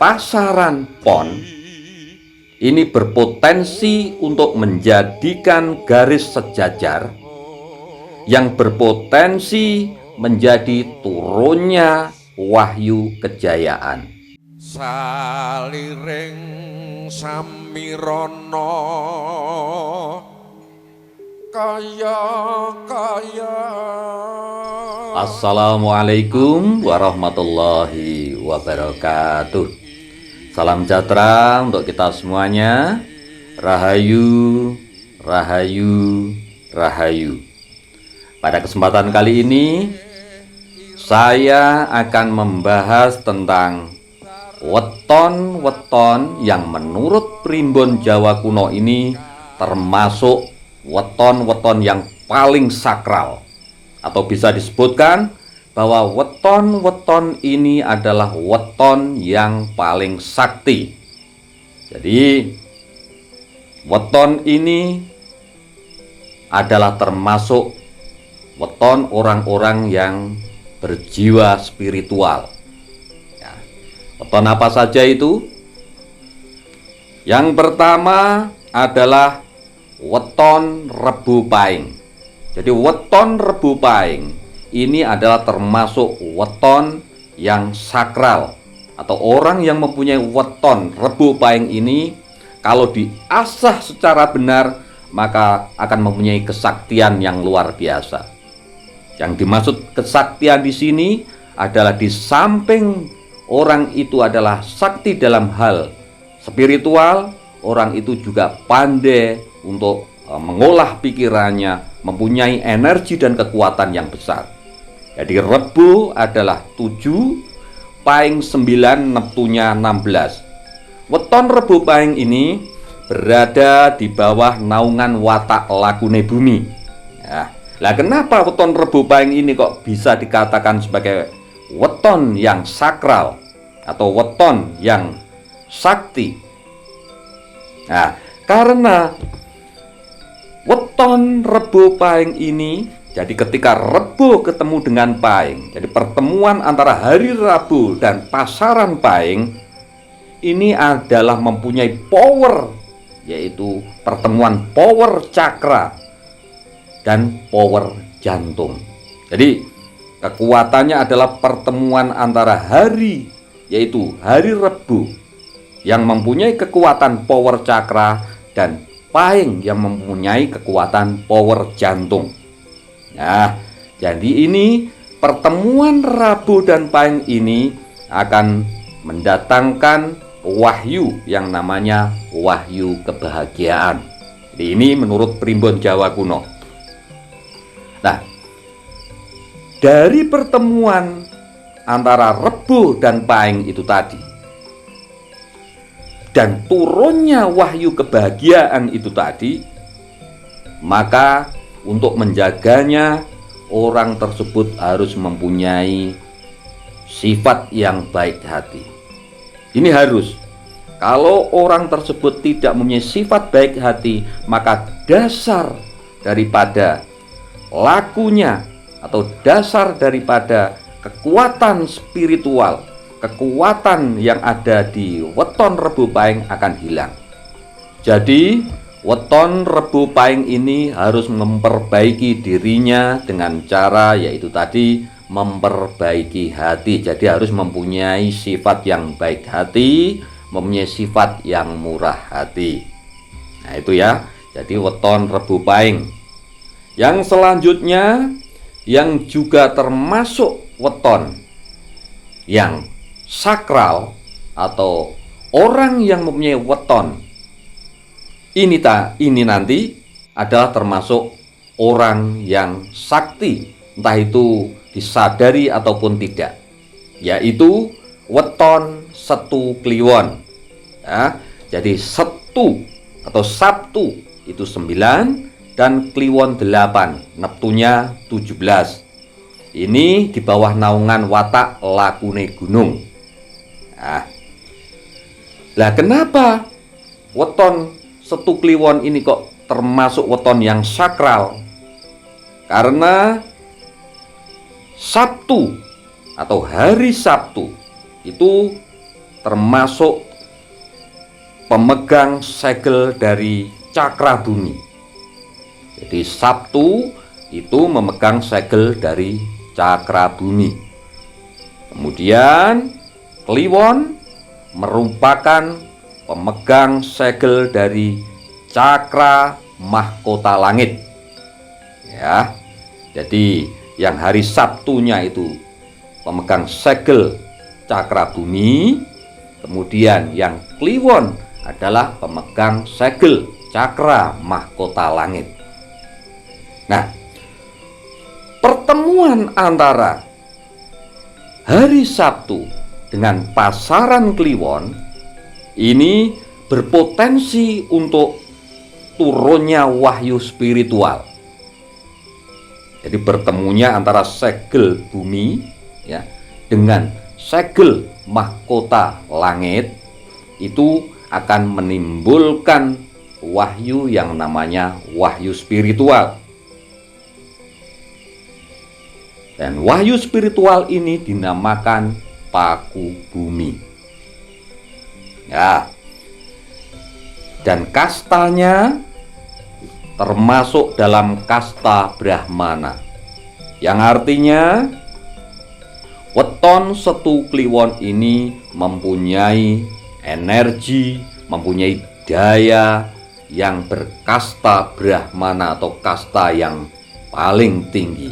pasaran pon ini berpotensi untuk menjadikan garis sejajar yang berpotensi menjadi turunnya wahyu kejayaan. Saliring samirana kaya. Assalamualaikum warahmatullahi wabarakatuh. Salam sejahtera untuk kita semuanya. Rahayu, rahayu, rahayu. Pada kesempatan kali ini saya akan membahas tentang weton-weton yang menurut primbon Jawa kuno ini termasuk weton-weton yang paling sakral, atau bisa disebutkan bahwa weton-weton ini adalah weton yang paling sakti. Jadi weton ini adalah termasuk weton orang-orang yang berjiwa spiritual. Ya. Weton apa saja itu? Yang pertama adalah weton Rebu Pahing. Jadi weton Rebu Pahing ini adalah termasuk weton yang sakral, atau orang yang mempunyai weton Rebu Pahing ini kalau diasah secara benar maka akan mempunyai kesaktian yang luar biasa. Yang dimaksud kesaktian di sini adalah di samping orang itu adalah sakti dalam hal spiritual, orang itu juga pandai untuk mengolah pikirannya, mempunyai energi dan kekuatan yang besar. Jadi Rebu adalah 7, Pahing 9, neptunya 16. Weton Rebu Pahing ini berada di bawah naungan watak lakune bumi. Ya. Lah kenapa weton Rebu Pahing ini kok bisa dikatakan sebagai weton yang sakral atau weton yang sakti? Nah, karena weton Rebu Pahing ini, jadi ketika Rebu ketemu dengan Pahing, jadi pertemuan antara hari Rabu dan pasaran Pahing ini adalah mempunyai power, yaitu pertemuan power cakra dan power jantung. Jadi kekuatannya adalah pertemuan antara hari, yaitu hari Rebu yang mempunyai kekuatan power cakra dan Pahing yang mempunyai kekuatan power jantung. Nah, jadi ini pertemuan Rabu dan Pahing ini akan mendatangkan wahyu yang namanya wahyu kebahagiaan. Jadi ini menurut primbon Jawa kuno. Nah, dari pertemuan antara Rebu dan Pahing itu tadi dan turunnya wahyu kebahagiaan itu tadi, maka untuk menjaganya orang tersebut harus mempunyai sifat yang baik hati. Ini harus. Kalau orang tersebut tidak mempunyai sifat baik hati, maka dasar daripada lakunya atau dasar daripada kekuatan spiritual, kekuatan yang ada di weton Rebu Pahing akan hilang. Jadi weton Rebu Pahing ini harus memperbaiki dirinya dengan cara yaitu tadi memperbaiki hati. Jadi harus mempunyai sifat yang baik hati, mempunyai sifat yang murah hati. Nah itu ya, jadi weton Rebu Pahing. Yang selanjutnya yang juga termasuk weton yang sakral atau orang yang mempunyai weton ini nanti adalah termasuk orang yang sakti, entah itu disadari ataupun tidak, yaitu weton Setu Kliwon. Ya, jadi Setu atau Sabtu itu 9 dan Kliwon 8, neptunya 17. Ini di bawah naungan watak lakune gunung. Nah, kenapa weton Setu Kliwon ini kok termasuk weton yang sakral? Karena Sabtu atau hari Sabtu itu termasuk pemegang segel dari cakra bumi. Jadi Sabtu itu memegang segel dari cakra bumi. Kemudian Kliwon merupakan pemegang segel dari cakra mahkota langit. Ya. Jadi yang hari Sabtunya itu pemegang segel cakra bumi, kemudian yang Kliwon adalah pemegang segel cakra mahkota langit. Nah, pertemuan antara hari Sabtu dengan pasaran Kliwon ini berpotensi untuk turunnya wahyu spiritual. Jadi bertemunya antara segel bumi ya dengan segel mahkota langit itu akan menimbulkan wahyu yang namanya wahyu spiritual. Dan wahyu spiritual ini dinamakan paku bumi. Ya. Dan kastanya termasuk dalam kasta Brahmana, yang artinya weton Setu Kliwon ini mempunyai energi, mempunyai daya yang berkasta Brahmana atau kasta yang paling tinggi.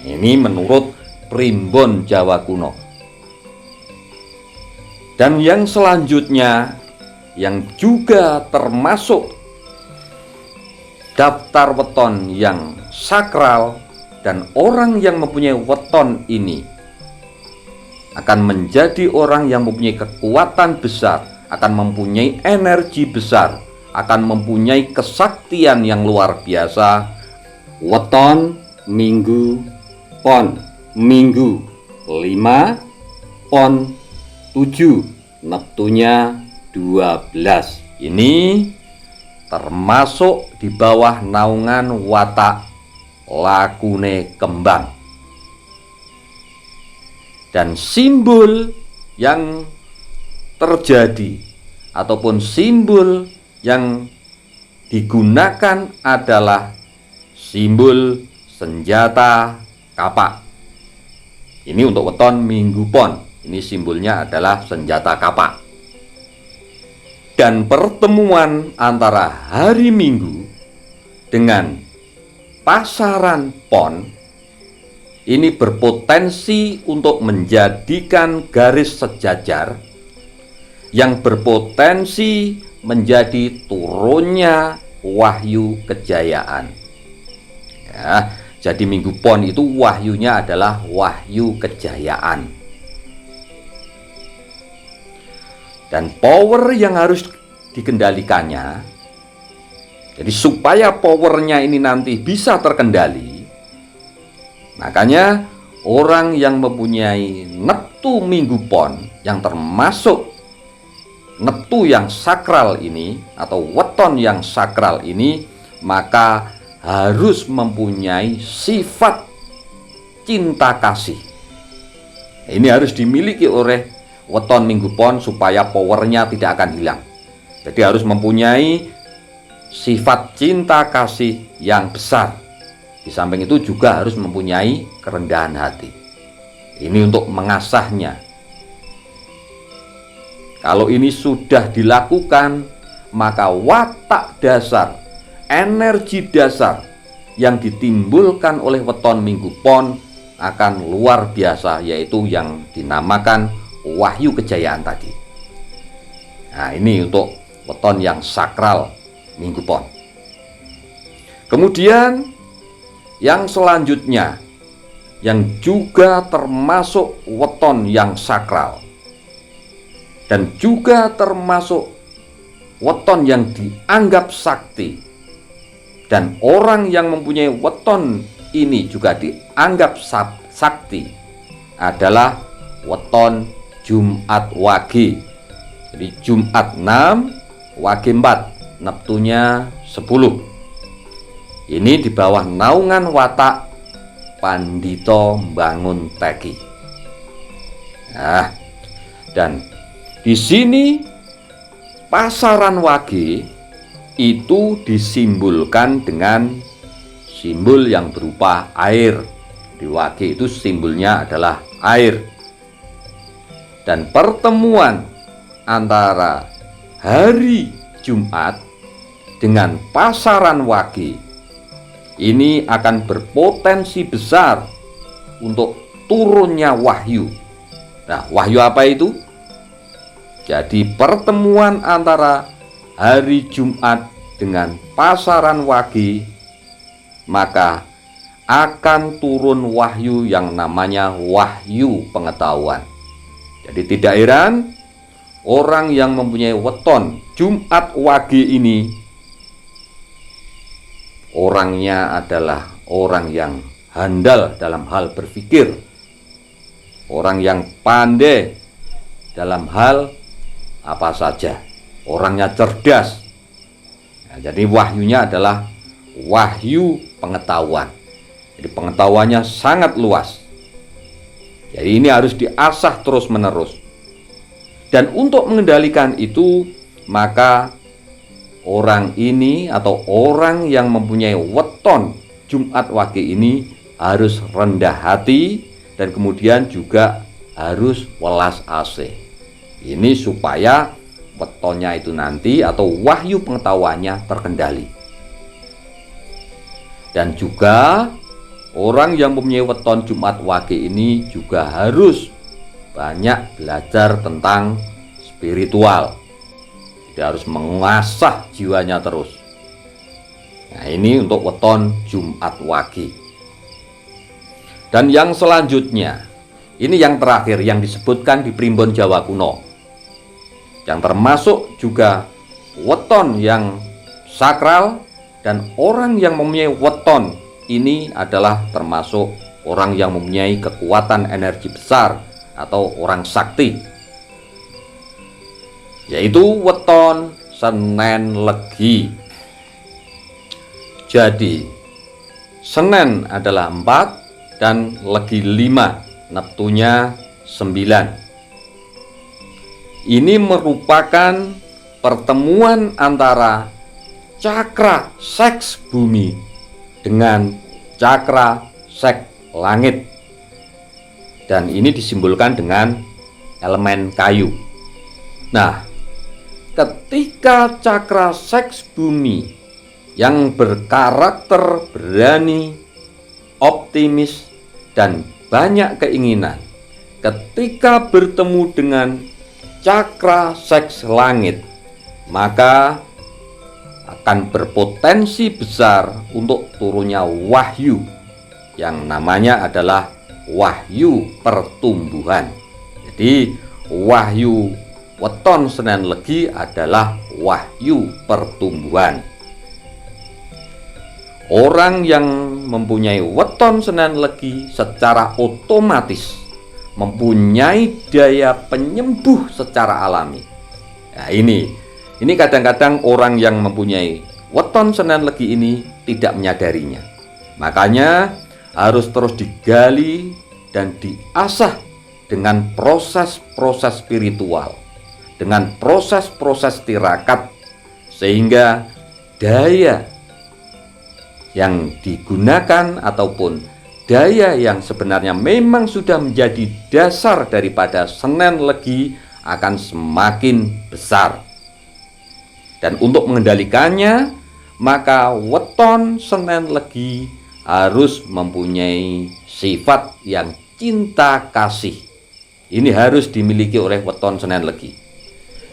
Ini menurut Primbon Jawa kuno. Dan yang selanjutnya yang juga termasuk daftar weton yang sakral, dan orang yang mempunyai weton ini akan menjadi orang yang mempunyai kekuatan besar, akan mempunyai energi besar, akan mempunyai kesaktian yang luar biasa. Weton Minggu Pon, Minggu 5, Pon 7, Neptunya 12. Ini termasuk di bawah naungan watak lakune kembang. Dan simbol yang terjadi ataupun simbol yang digunakan adalah simbol senjata kapak. Ini untuk weton Minggu Pon. Ini simbolnya adalah senjata kapak. Dan pertemuan antara hari Minggu dengan pasaran Pon ini berpotensi untuk menjadikan garis sejajar yang berpotensi menjadi turunnya wahyu kejayaan. Ya, jadi Minggu Pon itu wahyunya adalah wahyu kejayaan. Dan power yang harus dikendalikannya, jadi supaya powernya ini nanti bisa terkendali, makanya orang yang mempunyai Neptu Minggu Pon, yang termasuk Neptu yang sakral ini atau weton yang sakral ini, maka harus mempunyai sifat cinta kasih. Ini harus dimiliki oleh weton Minggu Pon supaya powernya tidak akan hilang. Jadi harus mempunyai sifat cinta kasih yang besar. Di samping itu juga harus mempunyai kerendahan hati. Ini untuk mengasahnya. Kalau ini sudah dilakukan, maka watak dasar, energi dasar yang ditimbulkan oleh weton Minggu Pon akan luar biasa, yaitu yang dinamakan wahyu kejayaan tadi. Nah, ini untuk weton yang sakral Minggu Pon. Kemudian yang selanjutnya yang juga termasuk weton yang sakral dan juga termasuk weton yang dianggap sakti, dan orang yang mempunyai weton ini juga dianggap sakti, adalah weton Jumat Wage. Jadi Jumat 6, Wage 4, Neptunya 10. Ini di bawah naungan watak Pandito Bangun Teki. Nah, Dan di sini pasaran wage itu disimbolkan dengan simbol yang berupa air. Di wage itu simbolnya adalah air. Dan pertemuan antara hari Jumat dengan pasaran wage ini akan berpotensi besar untuk turunnya wahyu. Nah, wahyu apa itu? Jadi pertemuan antara hari Jumat dengan pasaran wage, maka akan turun wahyu yang namanya wahyu pengetahuan. Jadi tidak heran orang yang mempunyai weton Jumat wage ini orangnya adalah orang yang handal dalam hal berpikir, orang yang pandai dalam hal apa saja, orangnya cerdas. Nah, jadi wahyunya adalah wahyu pengetahuan. Jadi pengetahuannya sangat luas. Jadi ini harus diasah terus-menerus. Dan untuk mengendalikan itu, maka orang ini atau orang yang mempunyai weton Jumat wage ini harus rendah hati dan kemudian juga harus welas asih. Ini supaya wetonnya itu nanti atau wahyu pengetahuannya terkendali. Dan juga orang yang mempunyai weton Jumat wage ini juga harus banyak belajar tentang spiritual. Dia harus mengasah jiwanya terus. Nah, ini untuk weton Jumat wage. Dan yang selanjutnya, ini yang terakhir yang disebutkan di primbon Jawa kuno, yang termasuk juga weton yang sakral. Dan orang yang mempunyai weton ini adalah termasuk orang yang mempunyai kekuatan energi besar atau orang sakti, yaitu weton Senen Legi. Jadi Senen adalah 4 dan Legi 5, neptunya 9. Ini merupakan pertemuan antara cakra seks bumi dengan cakra seks langit. Dan ini disimbolkan dengan elemen kayu. Nah, ketika cakra seks bumi yang berkarakter berani, optimis, dan banyak keinginan, ketika bertemu dengan cakra seks langit, maka akan berpotensi besar untuk turunnya wahyu yang namanya adalah wahyu pertumbuhan. Jadi wahyu weton Senen Legi adalah wahyu pertumbuhan. Orang yang mempunyai weton Senen Legi secara otomatis mempunyai daya penyembuh secara alami. Nah, ini kadang-kadang orang yang mempunyai weton Senen Legi ini tidak menyadarinya. Makanya harus terus digali dan diasah dengan proses-proses spiritual, dengan proses-proses tirakat, sehingga daya yang digunakan ataupun daya yang sebenarnya memang sudah menjadi dasar daripada Senen Legi akan semakin besar. Dan untuk mengendalikannya, maka weton Senen Legi harus mempunyai sifat yang cinta kasih. Ini harus dimiliki oleh weton Senen Legi.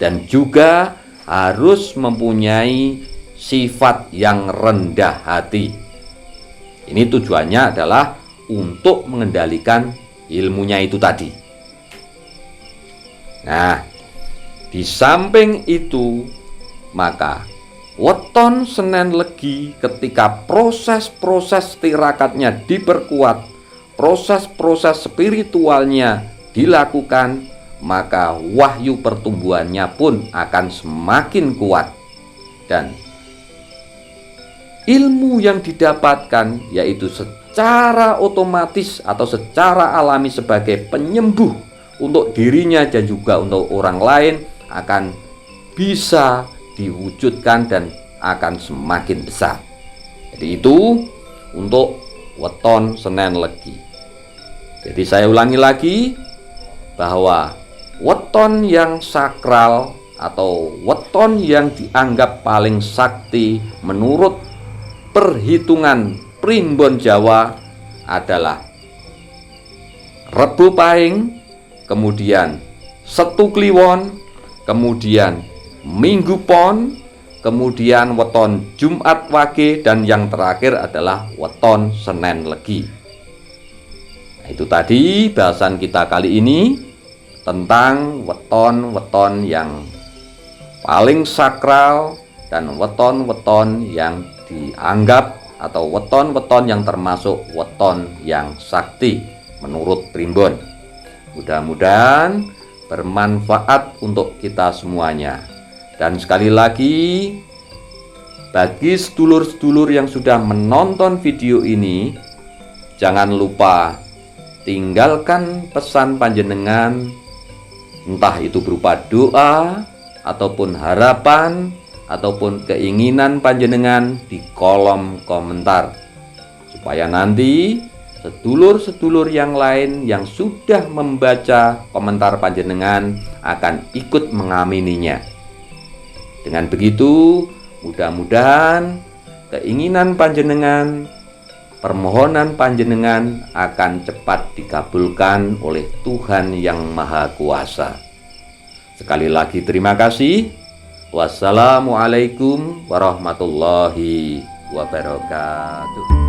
Dan juga harus mempunyai sifat yang rendah hati. Ini tujuannya adalah untuk mengendalikan ilmunya itu tadi. Nah, di samping itu, maka weton Senen Legi ketika proses-proses tirakatnya diperkuat, proses-proses spiritualnya dilakukan, maka wahyu pertumbuhannya pun akan semakin kuat. Dan ilmu yang didapatkan yaitu secara otomatis atau secara alami sebagai penyembuh untuk dirinya dan juga untuk orang lain akan bisa diwujudkan dan akan semakin besar. Jadi itu untuk weton Senen Legi. Jadi saya ulangi lagi bahwa weton yang sakral atau weton yang dianggap paling sakti menurut perhitungan primbon Jawa adalah Rebo Pahing, kemudian Setu Kliwon, kemudian Minggu Pon, kemudian weton Jumat Wage, dan yang terakhir adalah weton Senen Legi. Nah, itu tadi bahasan kita kali ini tentang weton-weton yang paling sakral dan weton-weton yang dianggap atau weton-weton yang termasuk weton yang sakti menurut primbon. Mudah-mudahan bermanfaat untuk kita semuanya. Dan sekali lagi, bagi sedulur-sedulur yang sudah menonton video ini, jangan lupa tinggalkan pesan panjenengan, entah itu berupa doa ataupun harapan ataupun keinginan panjenengan di kolom komentar, supaya nanti sedulur-sedulur yang lain yang sudah membaca komentar panjenengan akan ikut mengamininya. Dengan begitu, mudah-mudahan keinginan panjenengan, permohonan panjenengan akan cepat dikabulkan oleh Tuhan yang Maha Kuasa. Sekali lagi terima kasih. Wassalamualaikum warahmatullahi wabarakatuh.